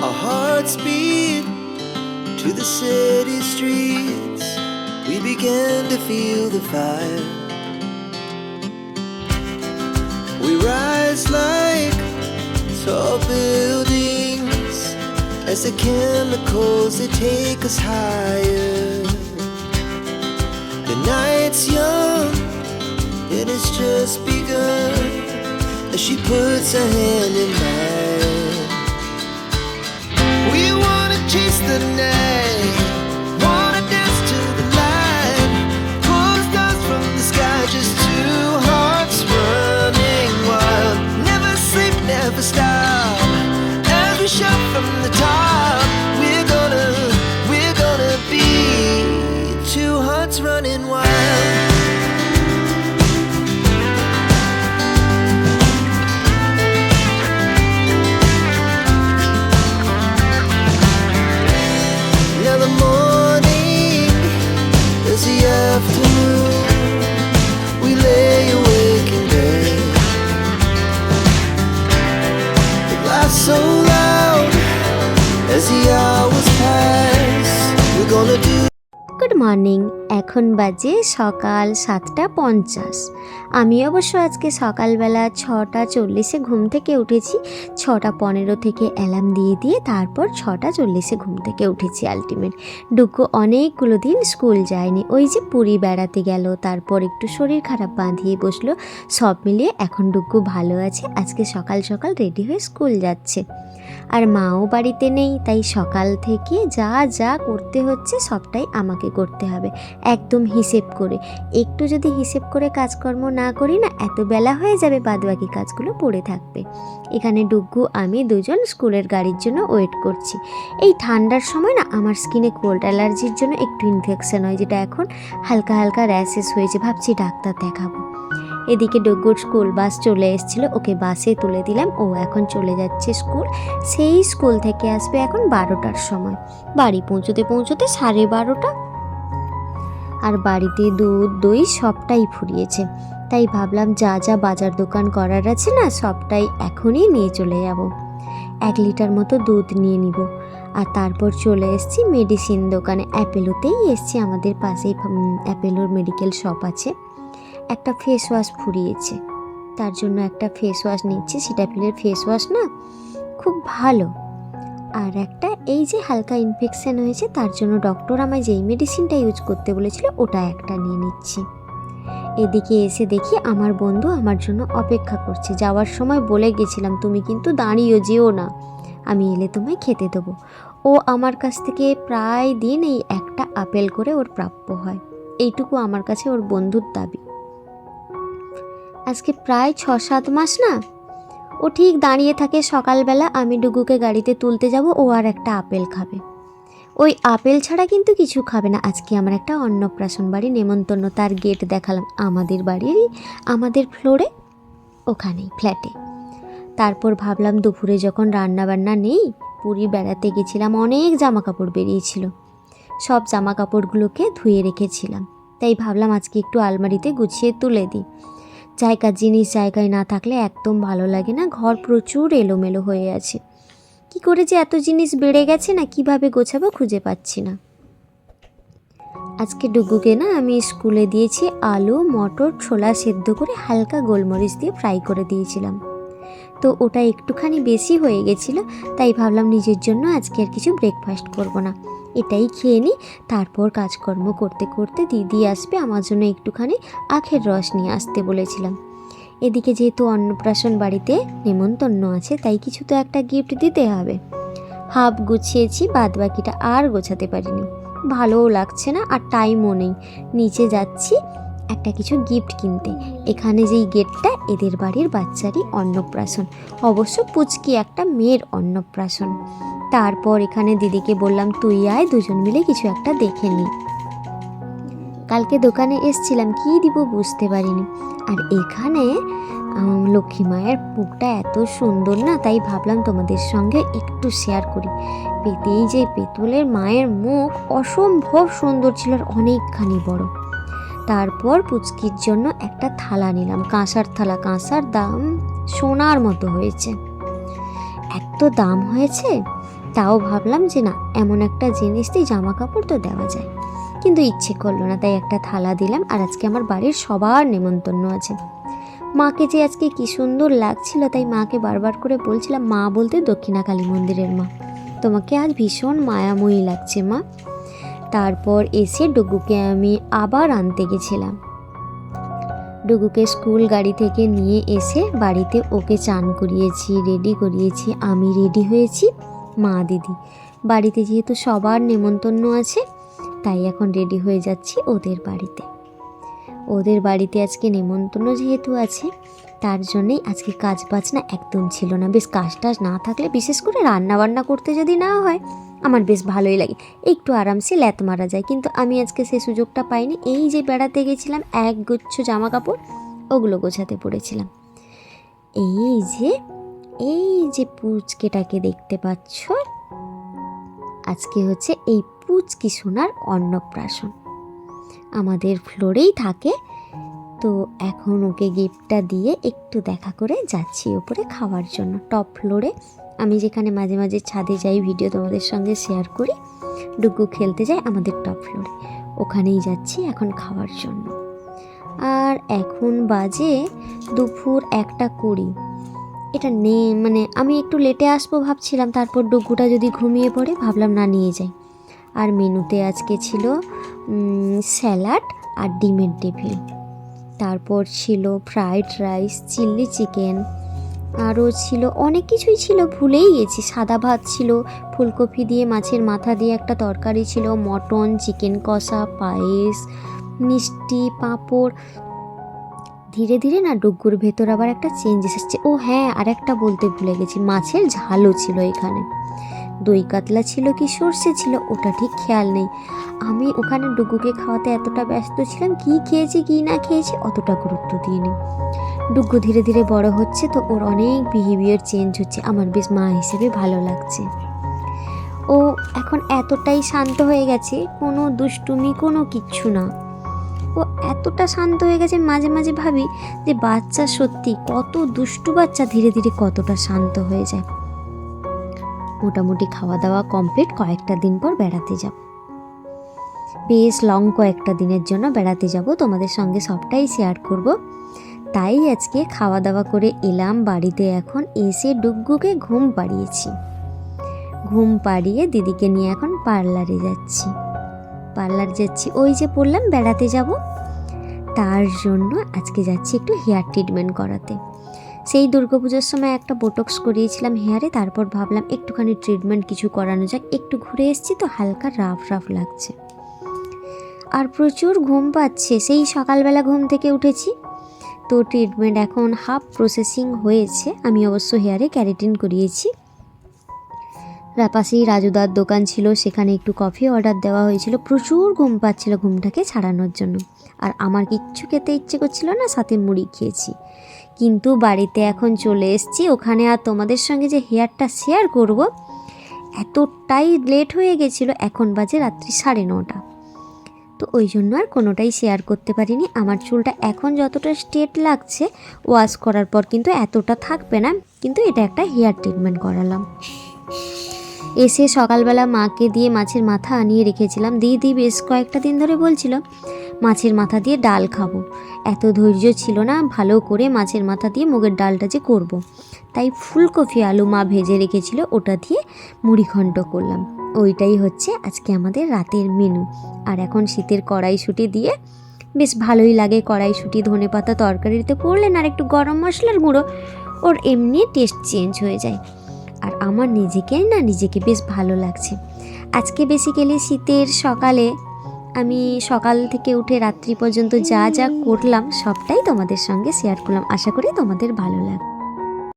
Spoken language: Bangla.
Our hearts beat to the city streets. We began to feel the fire. We rise like tall buildings as the chemicals they take us higher. The night's young, it has just begun as she puts her hand in mine. We wanna chase the night, wanna dance to the light, pull the stars from the sky, just two hearts running wild. Never sleep, never stop, as we shout from the top. We're gonna be two hearts running wild. Now the morning is the afternoon. We lay awake in bed. The laughs so loud as the hours pass. We're gonna do. Good morning. এখন বাজে সকাল 7:50। আমি অবশ্য আজকে সকালবেলা 6:40 ঘুম থেকে উঠেছি। 6:15 থেকে অ্যালার্ম দিয়ে তারপর 6:40 ঘুম থেকে উঠেছি। আলটিমেট ডুগু অনেকগুলো দিন স্কুল যায়নি, ওই যে পুরী বেড়াতে গেল, তারপর একটু শরীর খারাপ বাঁধিয়ে বসলো। সব মিলিয়ে এখন ডুগু ভালো আছে। আজকে সকাল সকাল রেডি হয়ে স্কুল যাচ্ছে। আর মাও বাড়িতে নেই, তাই সকাল থেকে যা করতে হচ্ছে সবটাই আমাকে করতে হবে, একদম হিসেব করে। একটু যদি হিসেব করে কাজকর্ম না করি না, এত বেলা হয়ে যাবে, বাদবাকি কাজগুলো পড়ে থাকবে। এখানে ডুগু আমি দুজন স্কুলের গাড়ির জন্য ওয়েট করছি। এই ঠান্ডার সময় না আমার স্কিনে কোল্ড অ্যালার্জির জন্য একটু ইনফেকশন হয়, যেটা এখন হালকা হালকা র্যাশেস হয়েছে, ভাবছি ডাক্তার দেখাবো। এদিকে ডুগুর স্কুল বাস চলে এসেছিলো, ওকে বাসে তুলে দিলাম, ও এখন চলে যাচ্ছে স্কুল। সেই স্কুল থেকে আসবে এখন 12টার সময়, বাড়ি পৌঁছতে 12:30। আর বাড়িতে দুধ দই সবটাই ফুরিয়েছে, তাই ভাবলাম যা বাজার দোকান করার আছে না সবটাই এখনই নিয়ে চলে যাব। 1 লিটার মতো দুধ নিয়ে নিব। আর তারপর চলে এসেছি মেডিসিন দোকানে, অ্যাপেলোতেই এসেছি, আমাদের পাশেই অ্যাপেলোর মেডিকেল শপ আছে। একটা ফেস ওয়াশ ফুরিয়েছে, তার জন্য একটা ফেস ওয়াশ নিচ্ছি। সিটাফিলের ফেস ওয়াশ না খুব ভালো। আর একটা এই যে হালকা ইনফেকশন হয়েছে, তার জন্য ডক্টর আমায় যেই মেডিসিনটা ইউজ করতে বলেছিল ওটা একটা নিয়ে নিচ্ছি। এদিকে এসে দেখি আমার বন্ধু আমার জন্য অপেক্ষা করছে। যাওয়ার সময় বলে গেছিলাম তুমি কিন্তু দাঁড়িয়ে যেও না, আমি এলে তোমায় খেতে দেবো। ও আমার কাছ থেকে প্রায় দিন এই একটা আপেল করে ওর প্রাপ্য হয়, এইটুকু আমার কাছে ওর বন্ধুর দাবি। আজকে প্রায় 6-7 মাস না ও ঠিক দাঁড়িয়ে থাকে সকালবেলা, আমি ডুগুকে গাড়িতে তুলতে যাব, ও আর একটা আপেল খাবে। ওই আপেল ছাড়া কিন্তু কিছু খাবে না। আজকে আমার একটা অন্নপ্রাশন বাড়ি নেমন্তন্ন, তার গেট দেখালাম আমাদের বাড়িরই, আমাদের ফ্লোরে, ওখানেই ফ্ল্যাটে। তারপর ভাবলাম দুপুরে যখন রান্নাবান্না নেই, পুরী বেড়াতে গেছিলাম, অনেক জামা কাপড় বেরিয়েছিল, সব জামা কাপড়গুলোকে ধুয়ে রেখেছিলাম, তাই ভাবলাম আজকে একটু আলমারিতে গুছিয়ে তুলে দিই। জিনিস জায়গায় না থাকলে একদম ভালো লাগে না, ঘর প্রচুর এলোমেলো হয়ে আছে। কি করে যে এত জিনিস বেড়ে গেছে না, কিভাবে গোছাবো খুঁজে পাচ্ছি না। আজকে ডুগুকে না আমি স্কুলে দিয়েছি আলু মটর ছোলা সেদ্ধ করে হালকা গোলমরিচ দিয়ে ফ্রাই করে দিয়েছিলাম। তো ওটা একটুখানি বেশি হয়ে গেছিলো, তাই ভাবলাম নিজের জন্য আজকে আর কিছু ব্রেকফাস্ট করব না, এটাই খেয়ে নিই। তারপর কাজকর্ম করতে করতে দিদি আসবে, আমার জন্য একটুখানি আখের রস নিয়ে আসতে বলেছিলাম। এদিকে যেহেতু অন্নপ্রাশন বাড়িতে নেমন্তন্ন আছে, তাই কিছু তো একটা গিফট দিতে হবে। হাফ গুছিয়েছি, বাদ বাকিটা আর গোছাতে পারিনি, ভালোও লাগছে না আর টাইমও নেই। নিচে যাচ্ছি একটা কিছু গিফট কিনতে। এখানে যেই গেটটা, এদের বাড়ির বাচ্চারই অন্নপ্রাশন, অবশ্য পুচকি একটা মেয়ের অন্নপ্রাশন। তারপর এখানে দিদিকে বললাম তুই আয়, দুজন মিলে কিছু একটা দেখে নিই। কালকে দোকানে এসছিলাম, কি দিব বুঝতে পারিনি। আর এখানে লক্ষ্মী মায়ের মুখটা এত সুন্দর না, তাই ভাবলাম তোমাদের সঙ্গে একটু শেয়ার করি। এই যে পেতলের মায়ের মুখ অসম্ভব সুন্দর ছিল, আর অনেকখানি বড়। তারপর পুচকির জন্য একটা থালা নিলাম, কাঁসার থালা, কাঁসার দাম সোনার মতো হয়েছে, এত দাম হয়েছে। তাও ভাবলাম যে না, এমন একটা জিনিস দিয়ে জামা কাপড় তো দেওয়া যায়, কিন্তু ইচ্ছে করলো না, তাই একটা থালা দিলাম। আর আজকে আমার বাড়ির সবার নেমন্তন্ন আছে। মাকে যে আজকে কি সুন্দর লাগছিল, তাই মাকে বারবার করে বলছিলাম, মা বলতে দক্ষিণা কালী মন্দিরের মা, তোমাকে আজ ভীষণ মায়াময়ী লাগছে মা। তারপর এসে ডুগুকে আমি আবার আনতে গেছিলাম। ডুগুকে স্কুল গাড়ি থেকে নিয়ে এসে বাড়িতে ওকে চান করিয়েছি, রেডি করিয়েছি, আমি রেডি হয়েছি, মা দিদি। বাড়িতে যেহেতু সবার নেমন্তন্ন আছে, তাই এখন রেডি হয়ে যাচ্ছি ওদের বাড়িতে। ওদের বাড়িতে আজকে নেমন্তন্ন যেহেতু আছে, তার জন্যেই আজকে কাজ বাজনা একদম ছিল না। বেশ কাজ টাজ না থাকলে, বিশেষ করে রান্না বান্না করতে যদি না হয়, আমার বেশ ভালোই লাগে, একটু আরামসে ল্যাত মারা যায়। কিন্তু আমি আজকে সে সুযোগটা পাইনি। এই যে বেড়াতে গেছিলাম, এক গুচ্ছ জামা কাপড় ওগুলো গোছাতে পড়েছিলাম। এই যে পুচকেটাকে দেখতে পাচ্ছ, আজকে হচ্ছে এই পুচকি সোনার অন্নপ্রাশন। আমাদের ফ্লোরেই থাকে, তো এখন ওকে গিফটটা দিয়ে একটু দেখা করে যাচ্ছি ওপরে খাওয়ার জন্য, টপ ফ্লোরে। আমি যেখানে মাঝে মাঝে ছাদে যাই, ভিডিও তোমাদের সঙ্গে শেয়ার করি, ডুগু খেলতে যায় আমাদের টপ ফ্লোরে, ওখানেই যাচ্ছি এখন খাওয়ার জন্য। আর এখন বাজে দুপুর 1:20। এটা মানে আমি একটু লেটে আসবো ভাবছিলাম, তারপর ডুগুটা যদি ঘুমিয়ে পড়ে, ভাবলাম না নিয়ে যাই। আর মেনুতে আজকে ছিল স্যালাড আর ডিমের টেবিল, তারপর ছিল ফ্রাইড রাইস, চিলি চিকেন, আরও ছিল অনেক কিছুই ছিল, ভুলেই গেছি। সাদা ভাত ছিল, ফুলকপি দিয়ে মাছের মাথা দিয়ে একটা তরকারি ছিল, মটন, চিকেন কষা, পায়েস, মিষ্টি, পাঁপড়। ধীরে ধীরে না ডুগুর ভেতর আবার একটা চেঞ্জ এসেছে। ও হ্যাঁ, আর একটা বলতে ভুলে গেছি, মাছের ঝালও ছিল এখানে। দই কাতলা ছিল কি সর্ষে ছিল ওটা ঠিক খেয়াল নেই। আমি ওখানে ডুগুকে খাওয়াতে এতটা ব্যস্ত ছিলাম, কি খেয়েছি কি না খেয়েছি অতটা গুরুত্ব দিইনি। ডুগু ধীরে ধীরে বড় হচ্ছে, তো ওর অনেক বিহেভিয়ার চেঞ্জ হচ্ছে, আমার বেশ মা হিসেবে ভালো লাগছে। ও এখন এতটাই শান্ত হয়ে গেছে, কোনো দুষ্টুমি কোনো কিচ্ছু না, ও এতটা শান্ত হয়ে গেছে। মাঝে মাঝে ভাবি যে বাচ্চা সত্যি কত দুষ্টু বাচ্চা ধীরে ধীরে কতটা শান্ত হয়ে যায়। মোটামুটি খাওয়া দাওয়া কমপ্লিট, কয়েকটা দিন পর বেড়াতে যাব, বেশ লং কয়েকটা দিনের জন্য বেড়াতে যাব, তোমাদের সঙ্গে সবটাই শেয়ার করব। তাই আজকে খাওয়া দাওয়া করে এলাম বাড়িতে। এখন এসে ডুগ্গুকে ঘুম পাড়িয়েছি, ঘুম পাড়িয়ে দিদিকে নিয়ে এখন পার্লারে যাচ্ছি। ওই যে বললাম বেড়াতে যাব, তার জন্য আজকে যাচ্ছি একটু হেয়ার ট্রিটমেন্ট করাতে। সেই দুর্গাপুজোর সময় একটা বোটক্স করিয়েছিলাম হেয়ারে, তারপর ভাবলাম একটুখানি ট্রিটমেন্ট কিছু করানো যাক। একটু ঘুরে এসেছি তো হালকা রাফ লাগছে, আর প্রচুর ঘুম পাচ্ছে। সেই সকালবেলা ঘুম থেকে উঠেছি, তো ট্রিটমেন্ট এখন হাফ প্রসেসিং হয়েছে। আমি অবশ্য হেয়ারে ক্যারাটিন করিয়েছি। পাশেই রাজুদার দোকান ছিল, সেখানে একটু কফি অর্ডার দেওয়া হয়েছিল। প্রচুর ঘুম পাচ্ছিল ঘুমটাকে ছাড়ানোর জন্য, আর আমার কিচ্ছু খেতে ইচ্ছে করছিল না, সাথে মুড়ি খেয়েছি। কিন্তু বাড়িতে এখন চলে এসেছি, ওখানে আর তোমাদের সঙ্গে যে হেয়ারটা শেয়ার করব, এতটাই লেট হয়ে গেছিলো। এখন বাজে রাত্রি 9:30, তো ওই জন্য আর কোনোটাই শেয়ার করতে পারিনি। আমার চুলটা এখন যতটা স্ট্রেট লাগছে, ওয়াশ করার পর কিন্তু এতটা থাকবে না। কিন্তু এটা একটা হেয়ার ট্রিটমেন্ট করালাম। এসে সকালবেলা মাকে দিয়ে মাছের মাথা আনিয়ে রেখেছিলাম। দিদি বেশ কয়েকটা দিন ধরে বলছিল মাছের মাথা দিয়ে ডাল খাবো, এত ধৈর্য ছিল না ভালো করে মাছের মাথা দিয়ে মুগের ডালটা যে করব। তাই ফুলকপি আলু মা ভেজে রেখেছিল, ওটা দিয়ে মুড়িঘণ্ট করলাম। ওইটাই হচ্ছে আজকে আমাদের রাতের মেনু। আর এখন শীতের কড়াইশুঁটি দিয়ে বেশ ভালোই লাগে। কড়াইশুঁটি ধনেপাতা তরকারিতে করলেন, আর একটু গরম মশলার গুঁড়ো, ওর এমনি টেস্ট চেঞ্জ হয়ে যায়। আর আমার নিজেকে বেশ ভালো লাগছে। আজকে বেসিক্যালি শীতের সকালে আমি সকাল থেকে উঠে রাত্রি পর্যন্ত যা যা করলাম সবটাই তোমাদের সঙ্গে শেয়ার করলাম। আশা করি তোমাদের ভালো লাগবে।